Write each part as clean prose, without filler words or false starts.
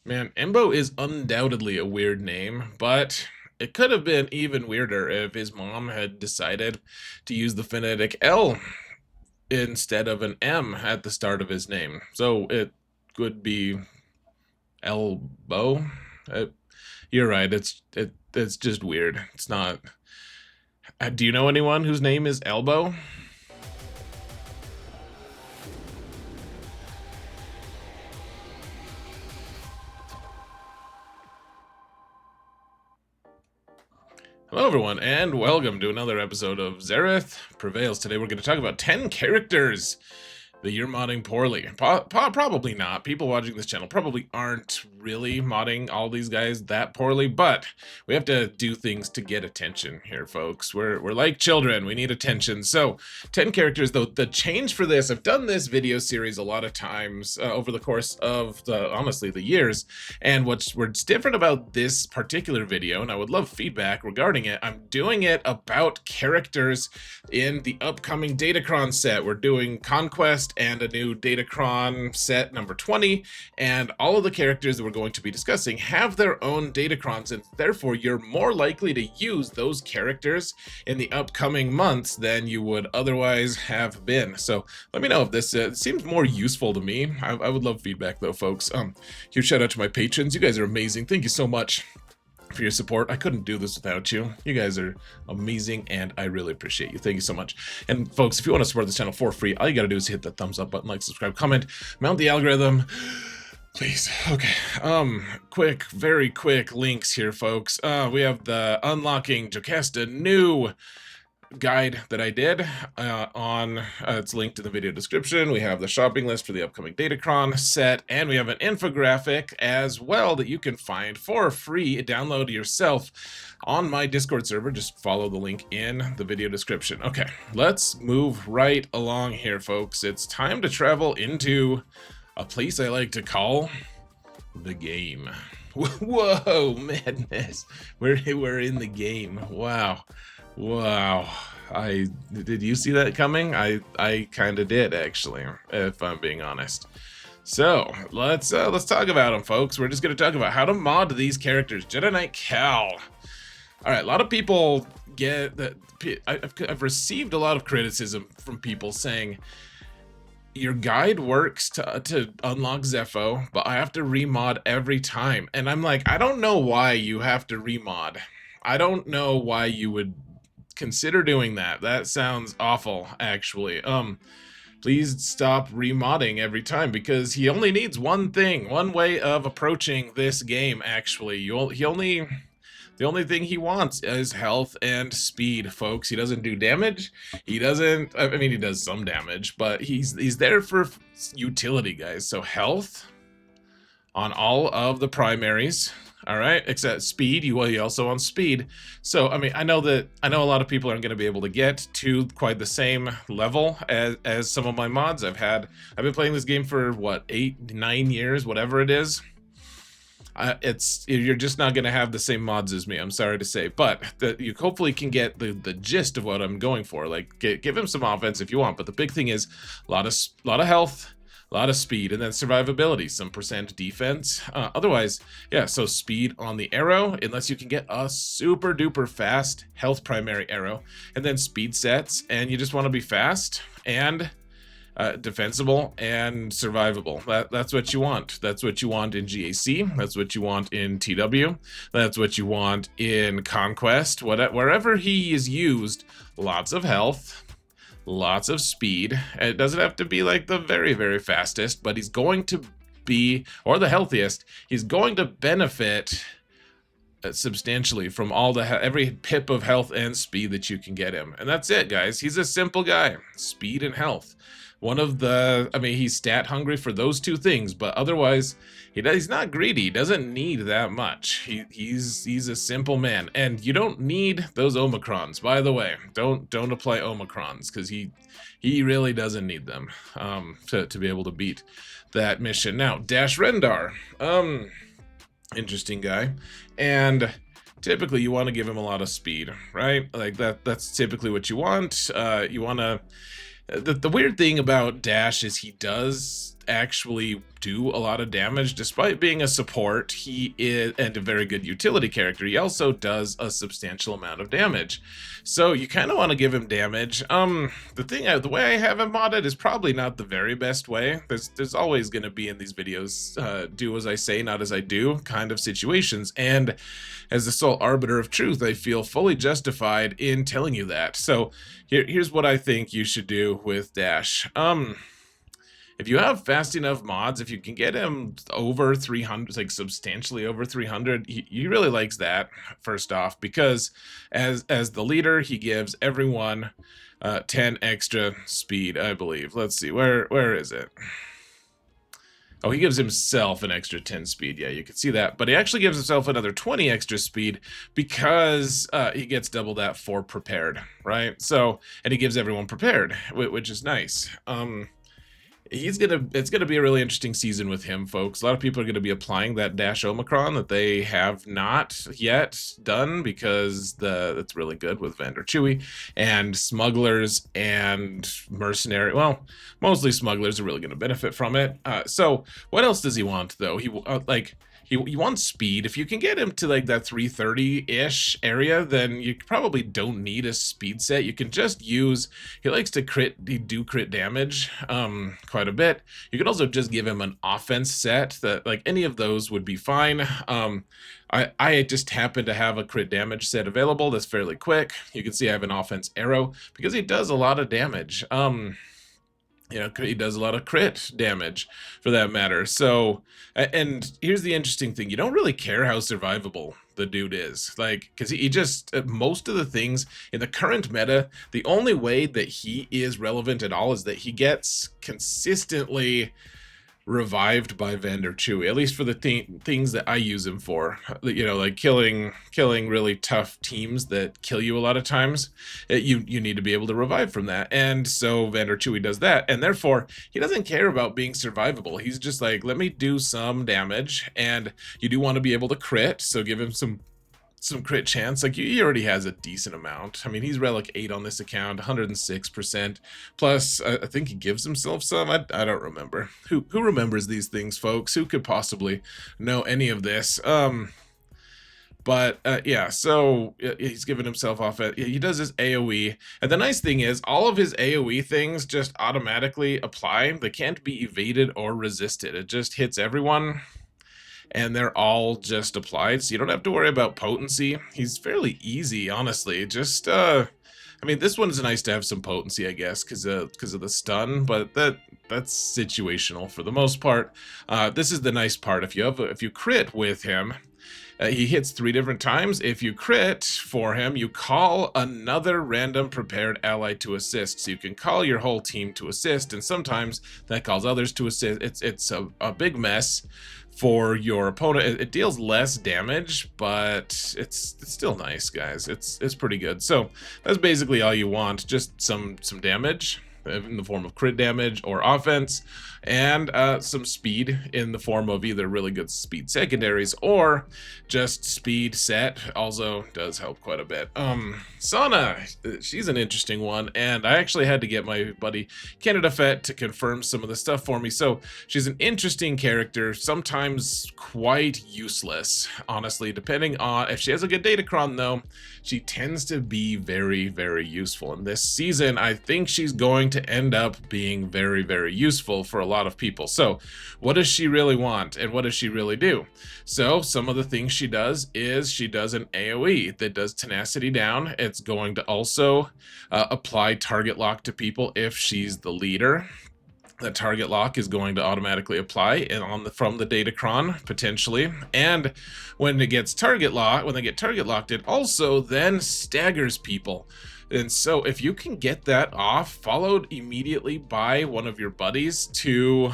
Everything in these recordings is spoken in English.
Man, Embo is undoubtedly a weird name, but it could have been even weirder if his mom had decided to use the phonetic L instead of an M at the start of his name. So it could be Elbow. Uh, you're right. It's just weird. It's not. Do you know anyone whose name is Elbow? Hello, everyone, and welcome to another episode of Zareth Prevails. Today, we're going to talk about 10 characters that you're modding poorly. Probably not. People watching this channel probably aren't really modding all these guys that poorly, but we have to do things to get attention here, folks. We're like children. We need attention. So 10 characters, though. The change for this, I've done this video series a lot of times over the course of honestly the years, and what's different about this particular video, and I would love feedback regarding it, I'm doing it about characters in the upcoming Datacron set. We're doing Conquest and a new Datacron set number 20, and all of the characters that we're going to be discussing have their own Datacrons, and therefore you're more likely to use those characters in the upcoming months than you would otherwise have been. So let me know if this seems more useful to me. I would love feedback though, folks. Huge shout out to my patrons. You guys are amazing. Thank you so much for your support. I couldn't do this without you. You guys are amazing, and I really appreciate you. Thank you so much. And folks, if you want to support this channel for free, all you gotta do is hit that thumbs up button, like, subscribe, comment, mount the algorithm, please. Okay, very quick links here, folks. We have the Unlocking Jocasta new guide that I did it's linked in the video description. We have the shopping list for the upcoming Datacron set, and we have an infographic as well that you can find for free. Download yourself on my Discord server. Just follow the link in the video description. Okay, let's move right along here, folks. It's time to travel into a place I like to call the game. Whoa, madness. We're in the game. Wow. Did you see that coming? I kind of did, actually, if I'm being honest. So let's talk about them, folks. We're just gonna talk about how to mod these characters. Jedi Knight Cal. All right, a lot of people get that. I've received a lot of criticism from people saying your guide works to unlock Zepho, but I have to remod every time. And I'm like, I don't know why you have to remod. I don't know why you would consider doing that. That sounds awful, actually. Please stop remodding every time, because he only needs one thing, one way of approaching this game, actually. The only thing he wants is health and speed, folks. He doesn't do damage. He doesn't, I mean, he does some damage, but he's there for utility, guys. So health on all of the primaries. All right, except speed. You also on speed. So I mean, I know a lot of people aren't going to be able to get to quite the same level as some of my mods. I've been playing this game for what, 8-9 years, whatever it is. You're just not going to have the same mods as me, I'm sorry to say, but you hopefully can get the gist of what I'm going for. Like, give him some offense if you want, but the big thing is a lot of health, a lot of speed, and then survivability, some percent defense. Otherwise, yeah, so speed on the arrow, unless you can get a super duper fast health primary arrow, and then speed sets, and you just want to be fast and defensible and survivable. That's what you want. That's what you want in GAC. That's what you want in TW. That's what you want in Conquest. Wherever he is used, lots of health, lots of speed. It doesn't have to be like the very, very fastest, but he's going to be, or the healthiest. He's going to benefit substantially from every pip of health and speed that you can get him. And that's it, guys. He's a simple guy. Speed and health. I mean, he's stat hungry for those two things, but otherwise, he's not greedy. He doesn't need that much. He's a simple man, and you don't need those Omicrons. By the way, don't apply Omicrons, because he really doesn't need them to be able to beat that mission. Now, Dash Rendar, interesting guy, and typically you want to give him a lot of speed, right? Like that's typically what you want. You want to. The weird thing about Dash is he does actually do a lot of damage. Despite being a support, he is, and a very good utility character, he also does a substantial amount of damage. So you kind of want to give him damage. The way I have him modded is probably not the very best way. There's always going to be in these videos do as I say, not as I do kind of situations, and as the sole arbiter of truth, I feel fully justified in telling you that. So here's what I think you should do with Dash. If you have fast enough mods, if you can get him over 300, like substantially over 300, he really likes that, first off, because as the leader, he gives everyone 10 extra speed, I believe. Let's see, where is it? Oh, he gives himself an extra 10 speed. Yeah, you can see that. But he actually gives himself another 20 extra speed because he gets double that for prepared, right? So, and he gives everyone prepared, which is nice. It's gonna be a really interesting season with him, folks. A lot of people are gonna be applying that Dash Omicron that they have not yet done because it's really good with Vendor Chewie and smugglers and mercenary. Well, mostly smugglers are really gonna benefit from it. So what else does he want though? He wants speed. If you can get him to like that 330-ish area, then you probably don't need a speed set. You can just use, he likes to do crit damage quite a bit. You could also just give him an offense set that, like, any of those would be fine. I just happen to have a crit damage set available that's fairly quick. You can see I have an offense arrow because he does a lot of damage. You know, he does a lot of crit damage for that matter. So, and here's the interesting thing. You don't really care how survivable the dude is. Like, because he just, most of the things in the current meta, the only way that he is relevant at all is that he gets consistently revived by Vendor Chewie, at least for the things that I use him for. You know, like killing really tough teams that kill you a lot of times. You need to be able to revive from that, and so Vendor Chewie does that, and therefore he doesn't care about being survivable. He's just like, let me do some damage, and you do want to be able to crit, so give him some crit chance. Like, he already has a decent amount. I mean, he's relic 8 on this account, 106%. Plus, I think he gives himself some. I don't remember. Who remembers these things, folks? Who could possibly know any of this? But yeah, so he's giving himself off. He does his AoE, and the nice thing is all of his AoE things just automatically apply. They can't be evaded or resisted. It just hits everyone, and they're all just applied, so you don't have to worry about potency. He's fairly easy, honestly. Just, I mean, this one's nice to have some potency, I guess, because of the stun, but that's situational for the most part. This is the nice part. If you crit with him, he hits 3 different times. If you crit for him, you call another random prepared ally to assist. So you can call your whole team to assist, and sometimes that calls others to assist. It's a big mess for your opponent. It deals less damage, but it's still nice, guys. It's pretty good. So that's basically all you want, just some damage in the form of crit damage or offense, and some speed in the form of either really good speed secondaries or just speed set also does help quite a bit. Sana, she's an interesting one, and I actually had to get my buddy Canada Fett to confirm some of the stuff for me. So she's an interesting character, sometimes quite useless, honestly, depending on if she has a good datacron. Though she tends to be very, very useful, and this season I think she's going to end up being very, very useful for a lot of people. So what does she really want, and what does she really do? So some of the things she does is she does an AoE that does tenacity down. It's going to also apply target lock to people if she's the leader. The target lock is going to automatically apply and from the datacron potentially, and when it gets target locked, when they get target locked, it also then staggers people. And so if you can get that off, followed immediately by one of your buddies to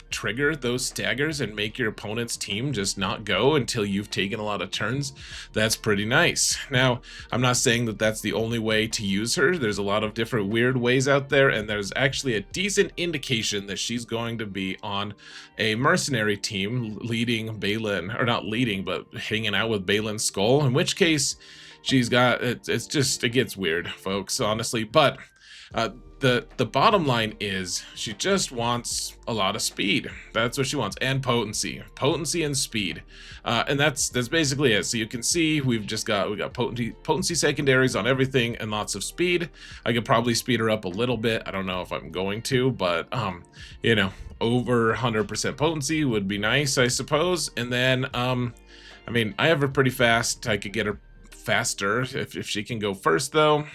trigger those staggers and make your opponent's team just not go until you've taken a lot of turns, that's pretty nice. Now, I'm not saying that that's the only way to use her. There's a lot of different weird ways out there, and there's actually a decent indication that she's going to be on a mercenary team leading Baylan, or not leading, but hanging out with Baylan's skull, in which case she's got, it gets weird, folks, honestly. But the bottom line is she just wants a lot of speed. That's what she wants, and potency and speed, and that's basically it. So you can see we got potency secondaries on everything and lots of speed. I could probably speed her up a little bit. I don't know if I'm going to, but you know, over 100% potency would be nice, I suppose. And then I mean, I have her pretty fast. I could get her faster if she can go first, though.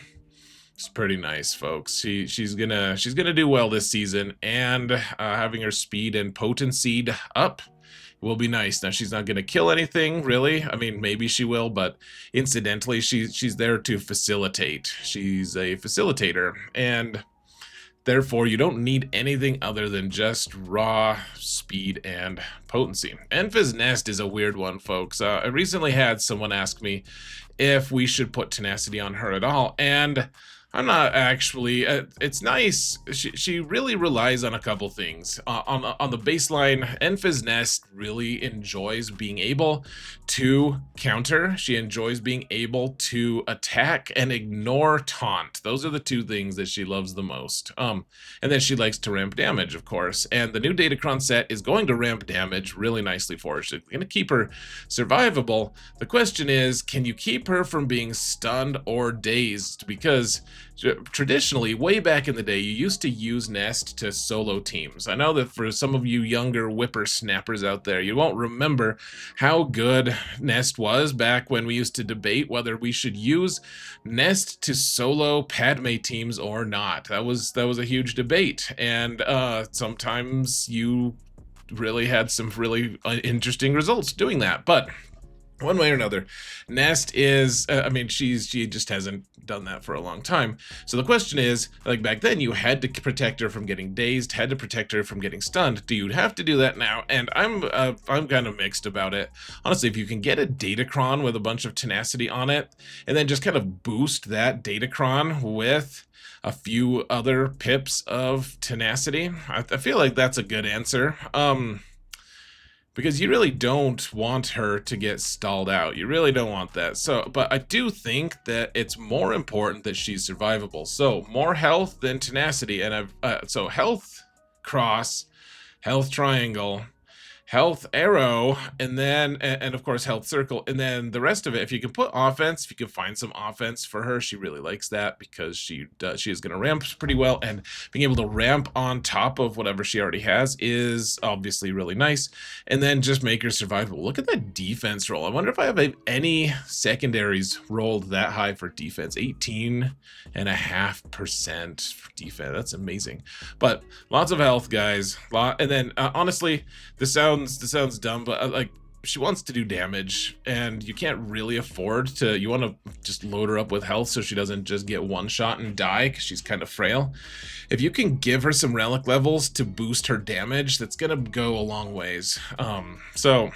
It's pretty nice, folks. She's gonna do well this season, and having her speed and potency up will be nice. Now, she's not gonna kill anything, really. I mean, maybe she will, but incidentally, she's there to facilitate. She's a facilitator, and therefore, you don't need anything other than just raw speed and potency. Enfys Nest is a weird one, folks. I recently had someone ask me if we should put tenacity on her at all, and I'm not actually. It's nice. She really relies on a couple things. On the baseline, Enfys Nest really enjoys being able to counter. She enjoys being able to attack and ignore taunt. Those are the two things that she loves the most. And then she likes to ramp damage, of course. And the new Datacron set is going to ramp damage really nicely for her. She's going to keep her survivable. The question is, can you keep her from being stunned or dazed? Because traditionally, way back in the day, you used to use Nest to solo teams. I know that for some of you younger whippersnappers out there, you won't remember how good Nest was back when we used to debate whether we should use Nest to solo Padme teams or not. That was a huge debate, and sometimes you really had some really interesting results doing that. But one way or another, Nest is, I mean, she just hasn't done that for a long time. So the question is, like back then, you had to protect her from getting dazed, had to protect her from getting stunned. Do you have to do that now? And I'm kind of mixed about it. Honestly, if you can get a Datacron with a bunch of tenacity on it, and then just kind of boost that Datacron with a few other pips of tenacity, I feel like that's a good answer. Because you really don't want her to get stalled out. You really don't want that. So, but I do think that it's more important that she's survivable. So more health than tenacity. And so health cross, health triangle, health arrow, and then and of course health circle, and then the rest of it, if you can put offense, if you can find some offense for her, she really likes that because she is going to ramp pretty well, and being able to ramp on top of whatever she already has is obviously really nice. And then just make her survivable. Look at that defense roll. I wonder if I have any secondaries rolled that high for defense. 18.5% for defense. That's amazing. But lots of health, guys. And then honestly, this sounds dumb, but like, she wants to do damage, and you can't really afford to. You want to just load her up with health so she doesn't just get one shot and die, because she's kind of frail. If you can give her some relic levels to boost her damage, that's gonna go a long ways. So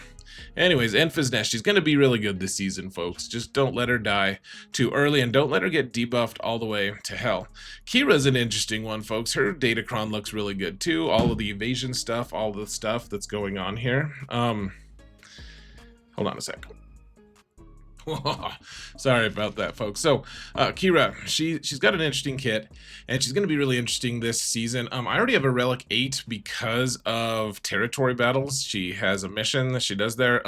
anyways, Enfys Nest, she's gonna be really good this season, folks. Just don't let her die too early, and don't let her get debuffed all the way to hell. Qi'ra's an interesting one, folks. Her Datacron looks really good too. All of the evasion stuff, all the stuff that's going on here. Hold on a sec. Sorry about that, folks. So Qi'ra, she's got an interesting kit, and she's going to be really interesting this season. I already have a relic 8 because of territory battles. She has a mission that she does there.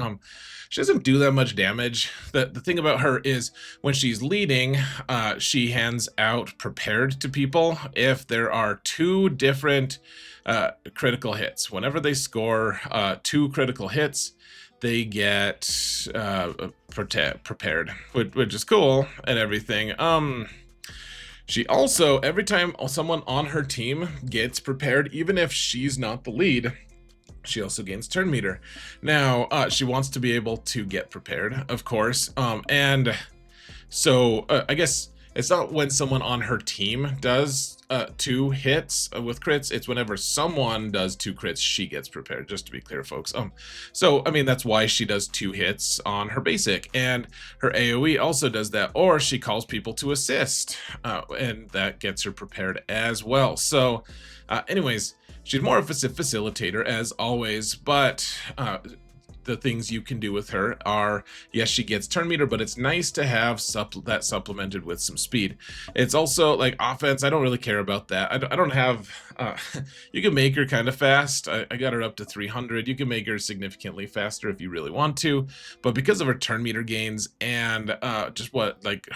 She doesn't do that much damage. The thing about her is when she's leading, she hands out prepared to people if there are 2 different critical hits. Whenever they score 2 critical hits, they get prepared, which is cool and everything. She also, every time someone on her team gets prepared, even if she's not the lead, she also gains turn meter. Now, she wants to be able to get prepared, of course. And so I guess it's not when someone on her team does 2 hits with crits, it's whenever someone does 2 crits, she gets prepared, just to be clear, folks. So I mean, that's why she does 2 hits on her basic, and her AoE also does that, or she calls people to assist, and that gets her prepared as well. So anyways, she's more of a facilitator as always, but the things you can do with her are, yes, she gets turn meter, but it's nice to have that supplemented with some speed. It's also like offense. I don't really care about that. I don't have you can make her kind of fast. I got her up to 300. You can make her significantly faster if you really want to, but because of her turn meter gains and just what, like,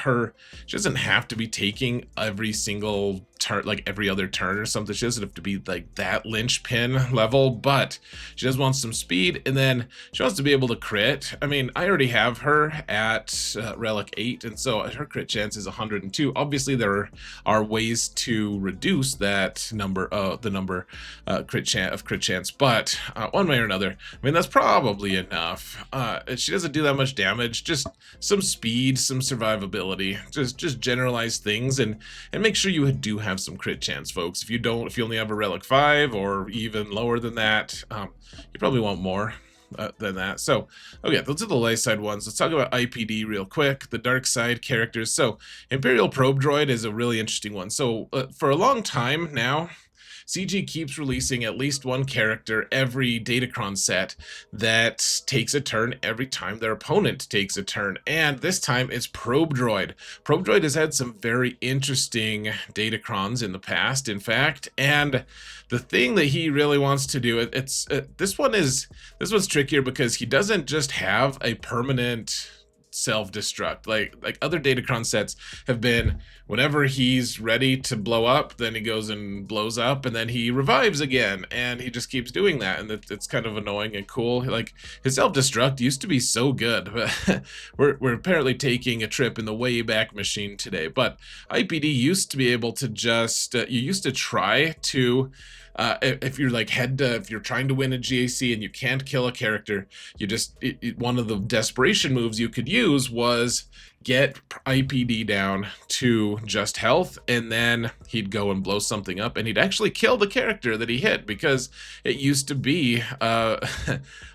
she doesn't have to be taking every single turn, like every other turn or something. She doesn't have to be like that linchpin level, but she does want some speed, and then she wants to be able to crit. I mean, I already have her at relic 8, and so her crit chance is 102. Obviously there are ways to reduce that number, crit chance, but one way or another, I mean, that's probably enough. She doesn't do that much damage, just some speed, some survivability, just generalized things, and make sure you do have some crit chance, folks. If you only have a relic 5 or even lower than that, you probably want more than that. So, okay, those are the light side ones. Let's talk about IPD real quick, the dark side characters. So, Imperial Probe Droid is a really interesting one. So, for a long time now, CG keeps releasing at least one character every Datacron set that takes a turn every time their opponent takes a turn, and this time it's Probe Droid. Probe Droid has had some very interesting Datacrons in the past, in fact, and the thing that he really wants to do, this one's trickier because he doesn't just have a permanent self-destruct like other Datacron sets have been. Whenever he's ready to blow up, then he goes and blows up, and then he revives again, and he just keeps doing that, and it's kind of annoying and cool. Like, his self-destruct used to be so good, but we're apparently taking a trip in the way back machine today. But IPD used to be able to just you used to try to if you're like if you're trying to win a GAC and you can't kill a character, you just one of the desperation moves you could use was get IPD down to just health, and then he'd go and blow something up, and he'd actually kill the character that he hit, because it used to be a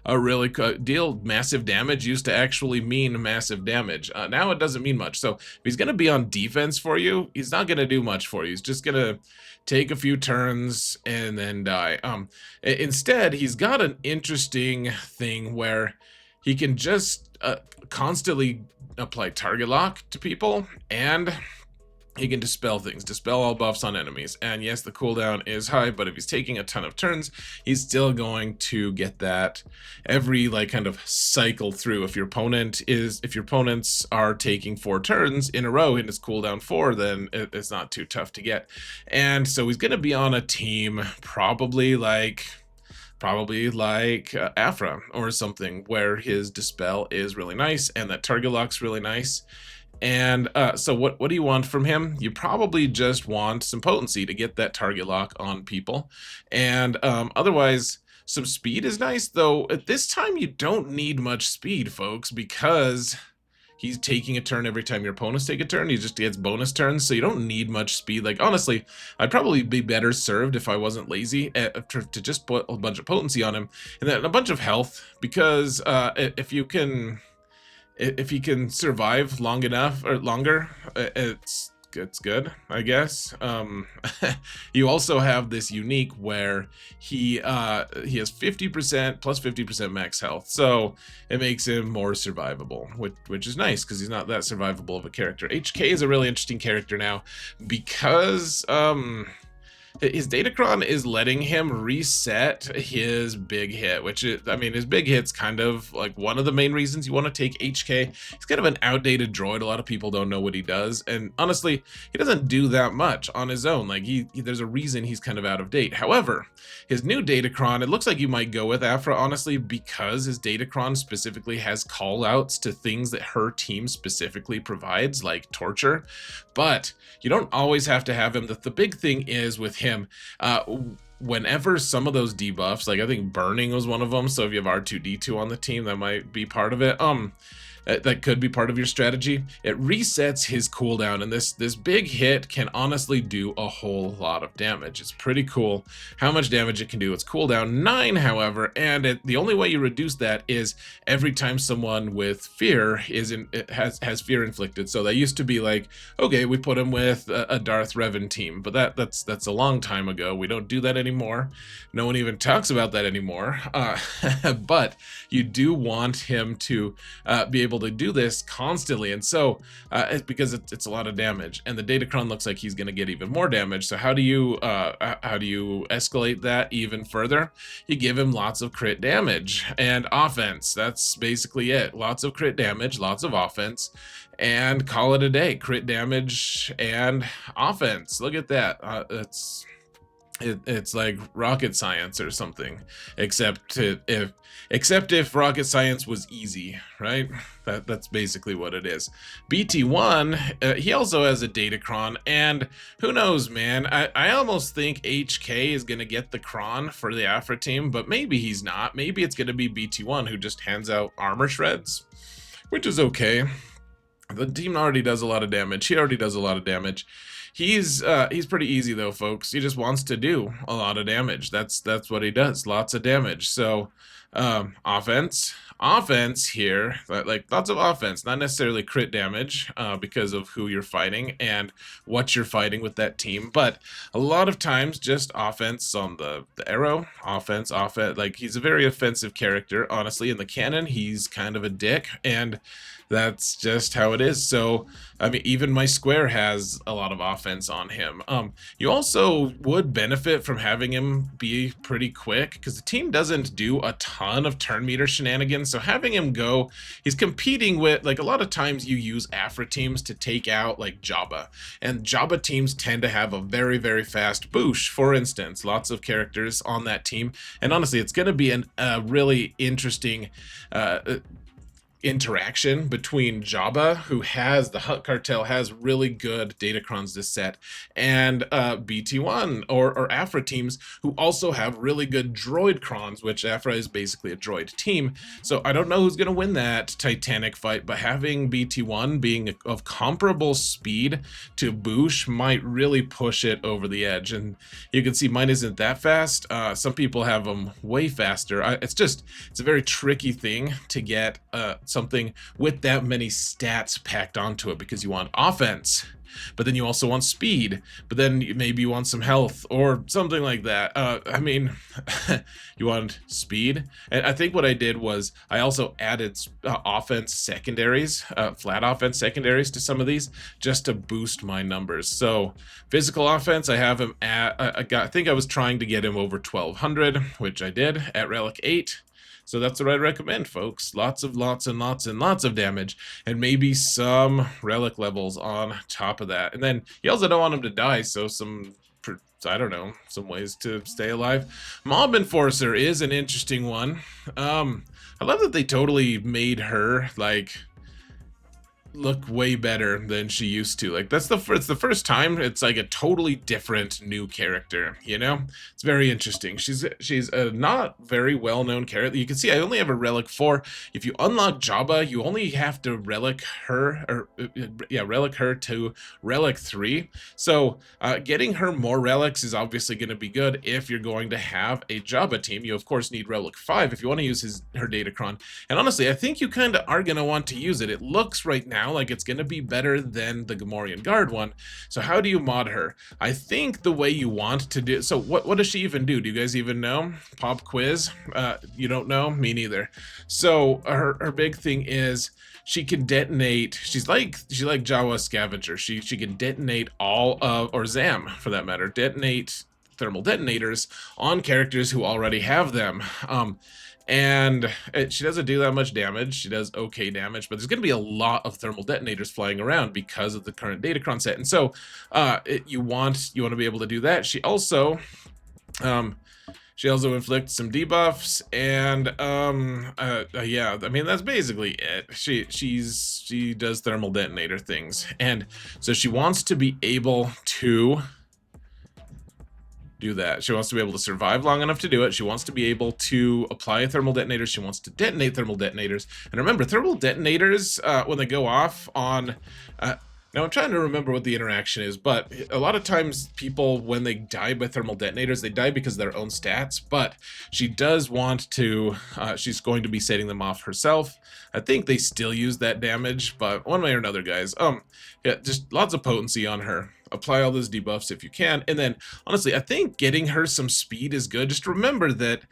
really deal. Massive damage used to actually mean massive damage. Now it doesn't mean much. So if he's going to be on defense for you, he's not going to do much for you. He's just going to take a few turns and then die. Instead, he's got an interesting thing where he can just constantly apply target lock to people, and he can dispel things, dispel all buffs on enemies. And yes, the cooldown is high, but if he's taking a ton of turns, he's still going to get that every kind of cycle through. If your opponents are taking 4 turns in a row and it's cooldown 4, then it's not too tough to get. And so he's going to be on a team probably like Afra or something, where his dispel is really nice and that target lock's really nice. And so what do you want from him? You probably just want some potency to get that target lock on people, and otherwise some speed is nice. Though at this time you don't need much speed, folks, because he's taking a turn every time your opponents take a turn. He just gets bonus turns, so you don't need much speed. Like, honestly, I'd probably be better served if I wasn't lazy to just put a bunch of potency on him and then a bunch of health, because if he can survive long enough or longer, it's good, I guess. You also have this unique where he has 50% plus 50% max health, so it makes him more survivable, which is nice because he's not that survivable of a character. HK is a really interesting character now because his Datacron is letting him reset his big hit, which is, I mean, his big hit's kind of like one of the main reasons you want to take HK. He's kind of an outdated droid. A lot of people don't know what he does, and honestly, he doesn't do that much on his own. Like, there's a reason he's kind of out of date. However, his new Datacron, it looks like you might go with Afra, honestly, because his Datacron specifically has call-outs to things that her team specifically provides, like torture, but you don't always have to have him. The big thing is with him, whenever some of those debuffs, like I think burning was one of them, so if you have R2-D2 on the team, that might be part of it. that could be part of your strategy. It resets his cooldown, and this big hit can honestly do a whole lot of damage. It's pretty cool how much damage it can do. It's cooldown 9, however, and the only way you reduce that is every time someone with fear has fear inflicted. So that used to be like, okay, we put him with a Darth Revan team, but that's a long time ago. We don't do that anymore. No one even talks about that anymore. But you do want him to be able to do this constantly, and so it's because it's a lot of damage, and the Datacron looks like he's going to get even more damage. So how do you escalate that even further? You give him lots of crit damage and offense. That's basically it. Lots of crit damage, lots of offense, and call it a day. Crit damage and offense. Look at that. It's like rocket science or something, except if rocket science was easy, right? That's basically what it is. BT1, he also has a Datacron, and who knows, man? I almost think HK is gonna get the Cron for the Afra team, but maybe he's not. Maybe it's gonna be BT1 who just hands out armor shreds, which is okay. The team already does a lot of damage. He already does a lot of damage. He's pretty easy though, folks. He just wants to do a lot of damage. That's what he does. Lots of damage. So offense here, like lots of offense, not necessarily crit damage because of who you're fighting and what you're fighting with that team, but a lot of times just offense on the arrow. Offense. Like, he's a very offensive character. Honestly, in the canon, he's kind of a dick, and that's just how it is. So, I mean, even my square has a lot of offense on him. You also would benefit from having him be pretty quick, because the team doesn't do a ton of turn meter shenanigans. So having him go, he's competing with, like, a lot of times you use Afra teams to take out, like, Jabba. And Jabba teams tend to have a very, very fast boosh, for instance. Lots of characters on that team. And honestly, it's going to be a really interesting interaction between Jabba, who has the Hutt cartel, has really good Datacrons this set, and BT1 or Afra teams who also have really good droid crons, which Afra is basically a droid team. So I don't know who's going to win that Titanic fight, but having BT1 being of comparable speed to Boosh might really push it over the edge. And you can see mine isn't that fast. Some people have them way faster. It's a very tricky thing to get something with that many stats packed onto it, because you want offense, but then you also want speed, but then maybe you want some health or something like that. I mean, you want speed. And I think what I did was I also added offense secondaries, flat offense secondaries to some of these, just to boost my numbers. So physical offense, I have him at, I think I was trying to get him over 1200, which I did at Relic 8. So that's what I recommend, folks. Lots and lots of damage, and maybe some relic levels on top of that. And then you also don't want him to die, so I don't know, some ways to stay alive. Mob Enforcer is an interesting one. I love that they totally made her, like, look way better than she used to. Like, it's the first time it's like a totally different new character, you know? It's very interesting. She's a not very well-known character. You can see I only have a relic 4. If you unlock Jabba, you only have to relic her, or relic her to relic 3. So getting her more relics is obviously going to be good if you're going to have a Jabba team. You of course need relic 5 if you want to use her Datacron. And honestly, I think you kind of are going to want to use it. It looks right now like it's going to be better than the Gamorrean Guard one. So how do you mod her? I think the way you want to do, so what does she even do? Do you guys even know? Pop quiz? You don't know? Me neither. So her big thing is she can detonate, she's like Jawa Scavenger. She can detonate all of, or Zam for that matter, detonate thermal detonators on characters who already have them. And she doesn't do that much damage. She does okay damage, but there's going to be a lot of thermal detonators flying around because of the current Datacron set. And so you want to be able to do that. She also inflicts some debuffs, and yeah, I mean, that's basically it. She does thermal detonator things, and so she wants to be able to do that. She wants to be able to survive long enough to do it. She wants to be able to apply thermal detonators. She wants to detonate thermal detonators. And remember, thermal detonators, when they go off on... now, I'm trying to remember what the interaction is, but a lot of times people, when they die by thermal detonators, they die because of their own stats, but she does want to... she's going to be setting them off herself. I think they still use that damage, but one way or another, guys. Yeah, just lots of potency on her. Apply all those debuffs if you can, and then honestly, I think getting her some speed is good. Just remember that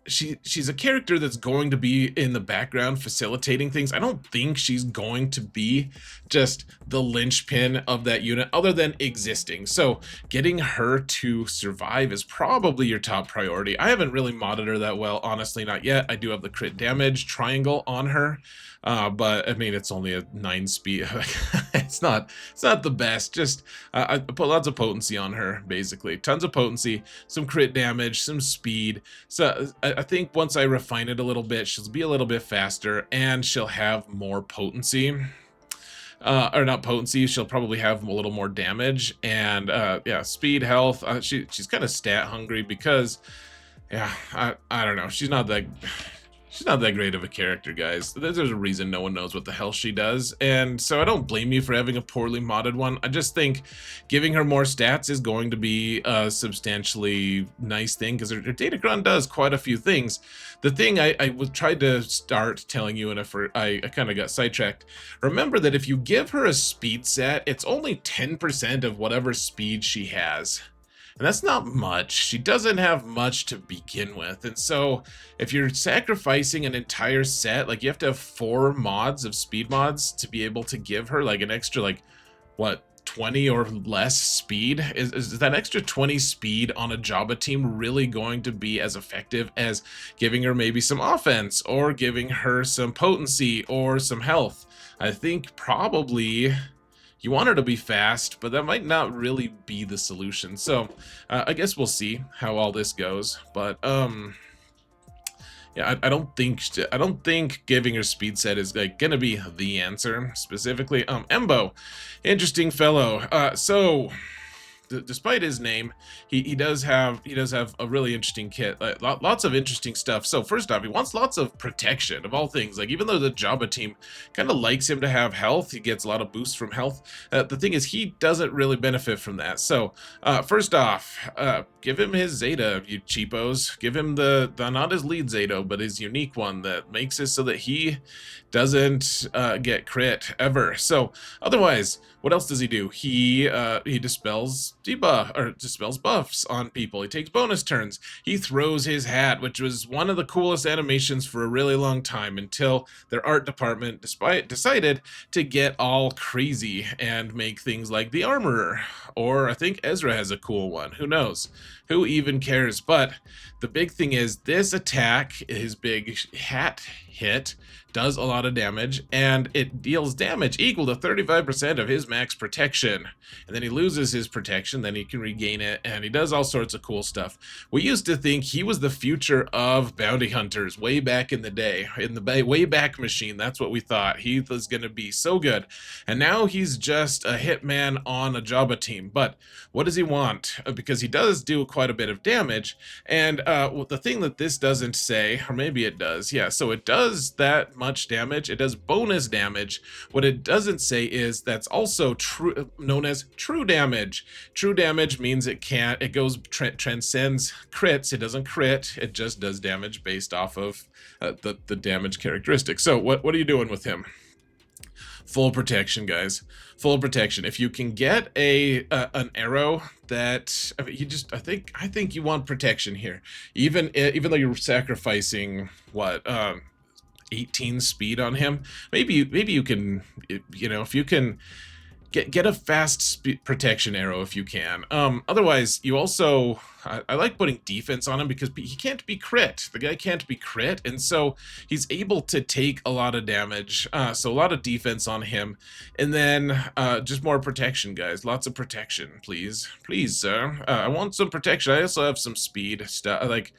she's a character that's going to be in the background facilitating things. I don't think she's going to be just the linchpin of that unit other than existing. So getting her to survive is probably your top priority. I haven't really modded her that well, honestly, not yet. I do have the crit damage triangle on her. But I mean, it's only a 9 speed. it's not the best. Just I put lots of potency on her, basically. Tons of potency, some crit damage, some speed. So I think once I refine it a little bit, she'll be a little bit faster, and she'll have more potency. Or not potency, she'll probably have a little more damage, and yeah, speed, health. She's kind of stat hungry because, yeah, I don't know. She's not that great of a character, guys. There's a reason no one knows what the hell she does, and so I don't blame you for having a poorly modded one. I just think giving her more stats is going to be a substantially nice thing, because her datacron does quite a few things. The thing I tried to start telling you, and I kind of got sidetracked. Remember that if you give her a speed set, it's only 10% of whatever speed she has. And that's not much. She doesn't have much to begin with. And so if you're sacrificing an entire set, like you have to have 4 mods of speed mods to be able to give her like an extra, like, what, 20 or less speed? Is that extra 20 speed on a Jabba team really going to be as effective as giving her maybe some offense, or giving her some potency or some health? I think probably... you want her to be fast, but that might not really be the solution. So I guess we'll see how all this goes. But yeah, I don't think giving her speed set is like gonna be the answer specifically. Embo, interesting fellow. So despite his name, he does have a really interesting kit. Lots of interesting stuff. So first off, he wants lots of protection of all things. Like, even though the Jabba team kind of likes him to have health, he gets a lot of boosts from health. The thing is, he doesn't really benefit from that. So first off, give him his Zeta, you cheapos. Give him the not his lead Zeta, but his unique one that makes it so that he doesn't get crit ever. So otherwise, what else does he do? He dispels dispels buffs on people. He takes bonus turns. He throws his hat, which was one of the coolest animations for a really long time, until their art department decided to get all crazy and make things like the Armorer. Or I think Ezra has a cool one. Who knows? Who even cares? But the big thing is, this attack, his big hat hit, does a lot of damage, and it deals damage equal to 35% of his max protection. And then he loses his protection, then he can regain it, and he does all sorts of cool stuff. We used to think he was the future of bounty hunters way back in the day, in the Wayback Machine. That's what we thought. He was going to be so good. And now he's just a hitman on a Jabba team. But what does he want? Because he does do quite a bit of damage, and the thing that this doesn't say, or maybe it does, yeah, so it does that much damage. It does bonus damage. What it doesn't say is that's also known as true damage. True damage means it transcends crits. It doesn't crit. It just does damage based off of the damage characteristic. So what are you doing with him? Full protection, guys. Full protection. If you can get an arrow that, I mean, I think you want protection here. Even though you're sacrificing what 18 speed on him, maybe you can, if you can get a fast protection arrow if you can. Otherwise, you also, I like putting defense on him because he can't be crit. The guy can't be crit, and so he's able to take a lot of damage. So a lot of defense on him, and then just more protection, guys. Lots of protection, please, sir. I want some protection. I also have some speed stuff, like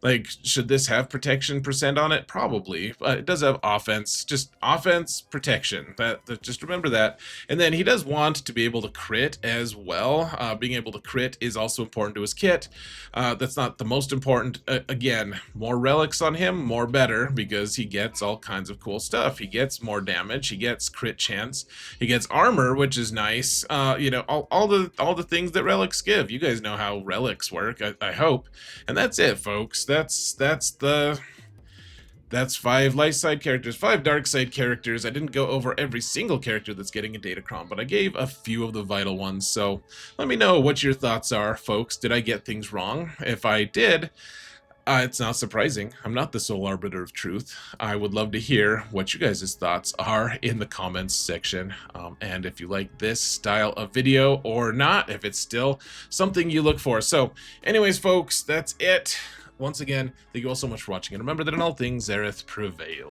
Like, should this have protection percent on it? Probably, but it does have offense, just offense, protection. Just remember that. And then he does want to be able to crit as well. Being able to crit is also important to his kit. That's not the most important. Again, more relics on him, more better, because he gets all kinds of cool stuff. He gets more damage, he gets crit chance, he gets armor, which is nice. You know, all the things that relics give. You guys know how relics work, I hope. And that's it, folks. That's 5 light side characters, 5 dark side characters. I didn't go over every single character that's getting a Datacron, but I gave a few of the vital ones. So let me know what your thoughts are, folks. Did I get things wrong? If I did, it's not surprising. I'm not the sole arbiter of truth. I would love to hear what you guys' thoughts are in the comments section. And if you like this style of video or not, if it's still something you look for. So anyways, folks, that's it. Once again, thank you all so much for watching. And remember that in all things, Xaereth prevails.